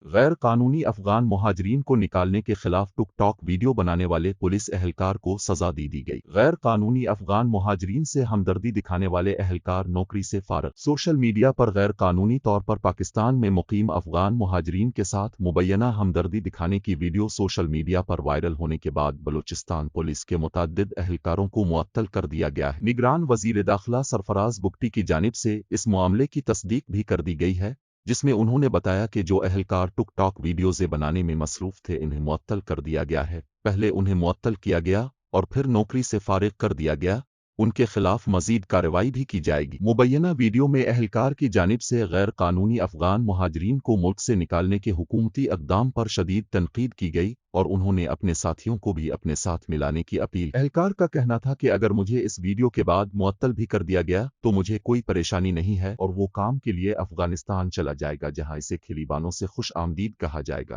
غیر قانونی افغان مہاجرین کو نکالنے کے خلاف ٹک ٹاک ویڈیو بنانے والے پولیس اہلکار کو سزا دی گئی۔ غیر قانونی افغان مہاجرین سے ہمدردی دکھانے والے اہلکار نوکری سے فارغ۔ سوشل میڈیا پر غیر قانونی طور پر پاکستان میں مقیم افغان مہاجرین کے ساتھ مبینہ ہمدردی دکھانے کی ویڈیو سوشل میڈیا پر وائرل ہونے کے بعد بلوچستان پولیس کے متعدد اہلکاروں کو معطل کر دیا گیا ہے۔ نگران وزیر داخلہ سرفراز بگٹی کی جانب سے اس معاملے کی تصدیق بھی کر دی گئی ہے، جس میں انہوں نے بتایا کہ جو اہلکار ٹک ٹاک ویڈیوز بنانے میں مصروف تھے انہیں معطل کر دیا گیا ہے۔ پہلے انہیں معطل کیا گیا اور پھر نوکری سے فارغ کر دیا گیا۔ ان کے خلاف مزید کارروائی بھی کی جائے گی۔ مبینہ ویڈیو میں اہلکار کی جانب سے غیر قانونی افغان مہاجرین کو ملک سے نکالنے کے حکومتی اقدام پر شدید تنقید کی گئی اور انہوں نے اپنے ساتھیوں کو بھی اپنے ساتھ ملانے کی اپیل۔ اہلکار کا کہنا تھا کہ اگر مجھے اس ویڈیو کے بعد معطل بھی کر دیا گیا تو مجھے کوئی پریشانی نہیں ہے اور وہ کام کے لیے افغانستان چلا جائے گا جہاں اسے کھلیبانوں سے خوش آمدید کہا جائے گا۔